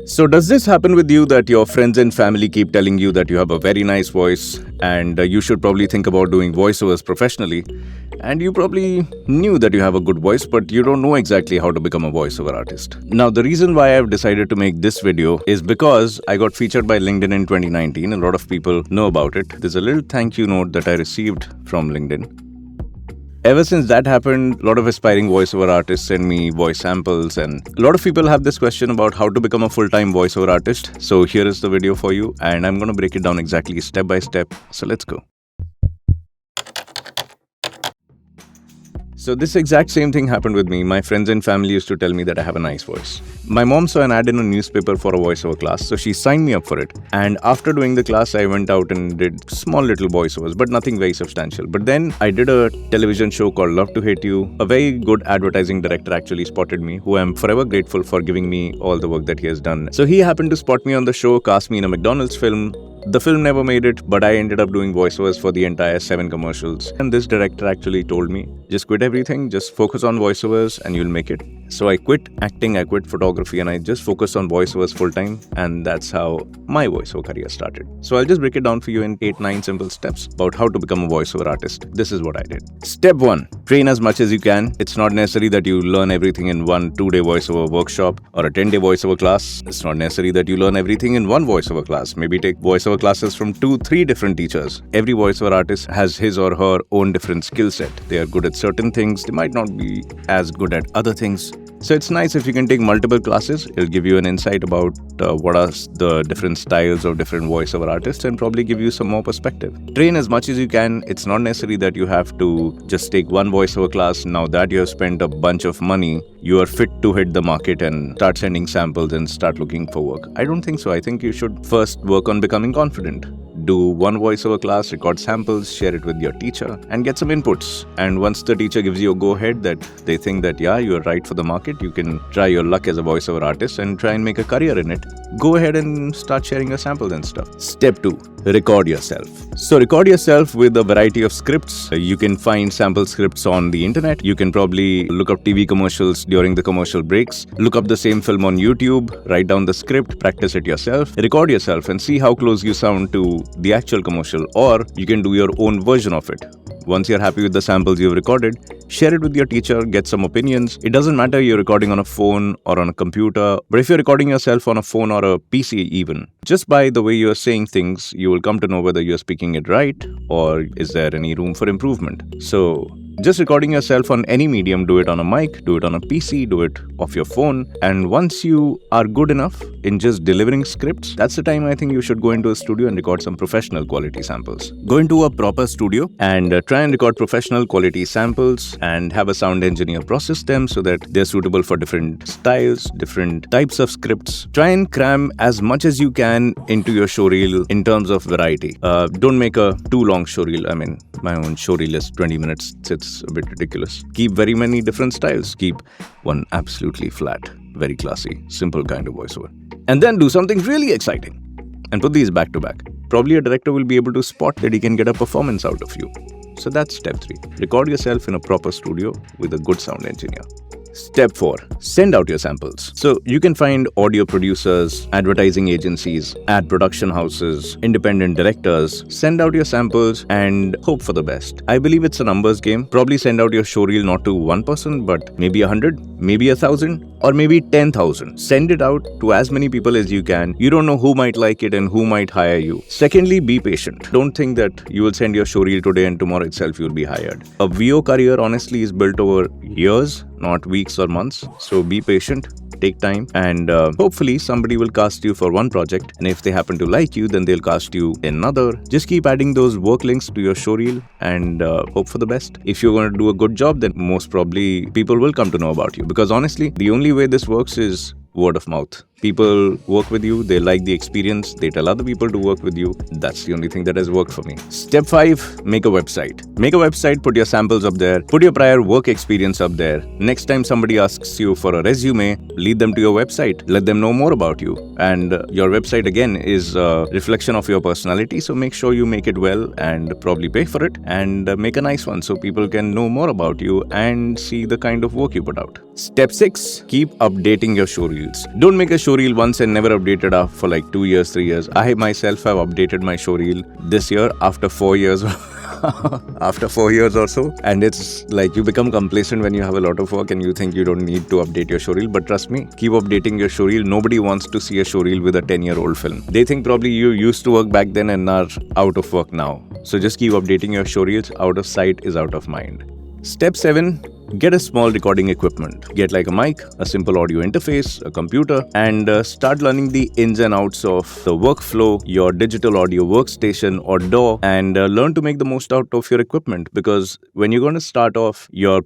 So does this happen with you that your friends and family keep telling you that you have a very nice voice and you should probably think about doing voiceovers professionally, and you probably knew that you have a good voice but you don't know exactly how to become a voiceover artist? Now the reason why I've decided to make this video is because I got featured by LinkedIn in 2019. A lot of people know about it. There's a little thank you note that I received from LinkedIn. Ever since that happened, a lot of aspiring voiceover artists send me voice samples, and a lot of people have this question about how to become a full-time voiceover artist. So here is the video for you, and I'm going to break it down exactly step by step. So let's go. So this exact same thing happened with me. My friends and family used to tell me that I have a nice voice. My mom saw an ad in a newspaper for a voiceover class, so she signed me up for it. And after doing the class, I went out and did small little voiceovers, but nothing very substantial. But then I did a television show called Love to Hate You. A very good advertising director actually spotted me, who I'm forever grateful for giving me all the work that he has done. So he happened to spot me on the show, cast me in a McDonald's film. The film never made it, but I ended up doing voiceovers for the entire 7 commercials. And this director actually told me, just quit everything, just focus on voiceovers and you'll make it. So I quit acting, I quit photography, and I just focused on voiceovers full time. And that's how my voiceover career started. So I'll just break it down for you in 8-9 simple steps about how to become a voiceover artist. This is what I did. Step 1, train as much as you can. It's not necessary that you learn everything in one 2-day voiceover workshop or a 10-day voiceover class. It's not necessary that you learn everything in one voiceover class. Maybe take voiceover classes from 2-3 different teachers. Every voiceover artist has his or her own different skill set. They are good at certain things. They might not be as good at other things. So it's nice if you can take multiple classes. It'll give you an insight about what are the different styles of different voiceover artists and probably give you some more perspective. Train as much as you can. It's not necessary that you have to just take one voiceover class. Now that you have spent a bunch of money, you are fit to hit the market and start sending samples and start looking for work. I don't think so. I think you should first work on becoming confident. Do one voiceover class, record samples, share it with your teacher, and get some inputs. And once the teacher gives you a go-ahead that they think that, yeah, you're right for the market, you can try your luck as a voiceover artist and try and make a career in it, go ahead and start sharing your samples and stuff. Step 2, record yourself. So record yourself with a variety of scripts. You can find sample scripts on the internet. You can probably look up TV commercials during the commercial breaks. Look up the same film on YouTube, write down the script, practice it yourself, record yourself and see how close you sound to the actual commercial, or you can do your own version of it. Once you're happy with the samples you've recorded, share it with your teacher, get some opinions. It doesn't matter you're recording on a phone or on a computer, but if you're recording yourself on a phone or a PC even, just by the way you're saying things, you will come to know whether you're speaking it right or is there any room for improvement. So just recording yourself on any medium, do it on a mic, do it on a PC, do it off your phone. And once you are good enough in just delivering scripts, that's the time I think you should go into a studio and record some professional quality samples. Go into a proper studio and try and record professional quality samples and have a sound engineer process them so that they're suitable for different styles, different types of scripts. Try and cram as much as you can into your showreel in terms of variety. Don't make a too long showreel. I mean, my own showreel is 20 minutes. It's a bit ridiculous. Keep very many different styles. Keep one absolutely flat, very classy, simple kind of voiceover. And then do something really exciting and put these back to back. Probably a director will be able to spot that he can get a performance out of you. So that's step 3. Record yourself in a proper studio with a good sound engineer. Step 4, send out your samples. So you can find audio producers, advertising agencies, ad production houses, independent directors. Send out your samples and hope for the best. I believe it's a numbers game. Probably send out your showreel not to one person, but maybe 100, maybe 1,000, or maybe 10,000. Send it out to as many people as you can. You don't know who might like it and who might hire you. Secondly, be patient. Don't think that you will send your showreel today and tomorrow itself you'll be hired. A VO career honestly is built over years, not weeks or months. So be patient, take time, and hopefully somebody will cast you for one project. And if they happen to like you, then they'll cast you in another. Just keep adding those work links to your showreel and hope for the best. If you're going to do a good job, then most probably people will come to know about you. Because honestly, the only way this works is word of mouth. People work with you, they like the experience, they tell other people to work with you. That's the only thing that has worked for me. Step 5, make a website. Make a website, put your samples up there, put your prior work experience up there. Next time somebody asks you for a resume, lead them to your website, let them know more about you. And your website again is a reflection of your personality, so make sure you make it well and probably pay for it and make a nice one so people can know more about you and see the kind of work you put out. Step 6, keep updating your showreels. Don't make a showreel showreel once and never updated for like 2 years, 3 years. I myself have updated my showreel this year after 4 years. After 4 years or so, and it's like you become complacent when you have a lot of work and you think you don't need to update your showreel. But trust me, keep updating your showreel. Nobody wants to see a showreel with a 10-year-old film. They think probably you used to work back then and are out of work now. So just keep updating your showreels. Out of sight is out of mind. Step 7. Get a small recording equipment. Get like a mic, a simple audio interface, a computer, and start learning the ins and outs of the workflow, your digital audio workstation or DAW, and learn to make the most out of your equipment. Because when you're going to start off, your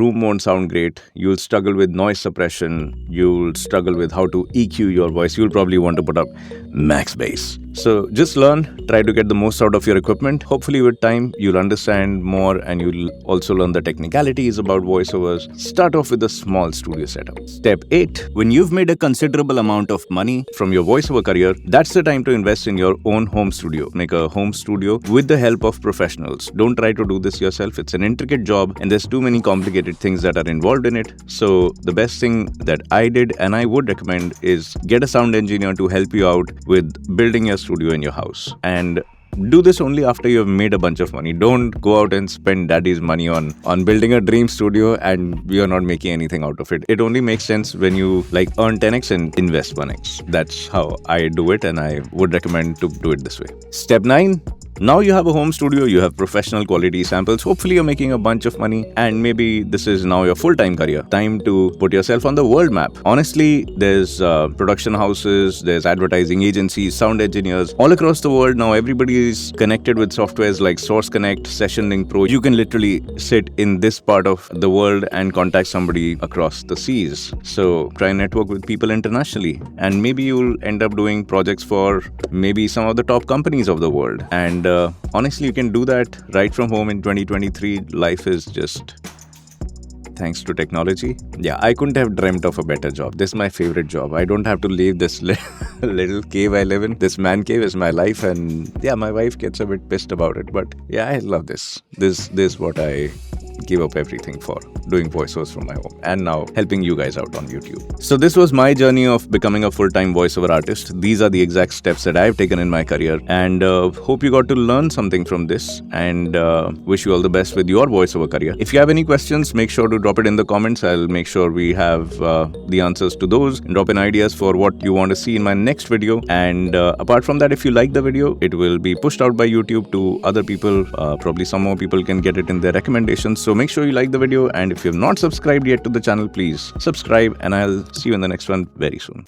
room won't sound great. You'll struggle with noise suppression. You'll struggle with how to EQ your voice. You'll probably want to put up max bass. So just learn, try to get the most out of your equipment. Hopefully with time, you'll understand more and you'll also learn the technicalities about voiceovers. Start off with a small studio setup. Step 8. When you've made a considerable amount of money from your voiceover career, that's the time to invest in your own home studio. Make a home studio with the help of professionals. Don't try to do this yourself. It's an intricate job and there's too many complicated things that are involved in it. So the best thing that I did and I would recommend is get a sound engineer to help you out with building your studio in your house. And do this only after you've made a bunch of money. Don't go out and spend daddy's money on building a dream studio and you're not making anything out of it. It only makes sense when you earn 10x and invest 1x. That's how I do it and I would recommend to do it this way. Step 9. Now you have a home studio, you have professional quality samples. Hopefully you're making a bunch of money and maybe this is now your full-time career. Time to put yourself on the world map. Honestly, there's production houses, there's advertising agencies, sound engineers all across the world. Now everybody is connected with softwares like Source Connect, Session Link Pro. You can literally sit in this part of the world and contact somebody across the seas. So try and network with people internationally and maybe you'll end up doing projects for maybe some of the top companies of the world. And honestly, you can do that right from home in 2023. Life is just thanks to technology. Yeah, I couldn't have dreamt of a better job. This is my favorite job. I don't have to leave this little cave I live in. This man cave is my life and yeah, my wife gets a bit pissed about it. But yeah, I love this. This is what I give up everything for, doing voiceovers from my home and now helping you guys out on YouTube. So this was my journey of becoming a full-time voiceover artist. These are the exact steps that I've taken in my career and hope you got to learn something from this and wish you all the best with your voiceover career. If you have any questions, make sure to drop it in the comments. I'll make sure we have the answers to those and drop in ideas for what you want to see in my next video. And apart from that, if you like the video, it will be pushed out by YouTube to other people. Probably some more people can get it in their recommendations. So make sure you like the video and if you have not subscribed yet to the channel, please subscribe and I'll see you in the next one very soon.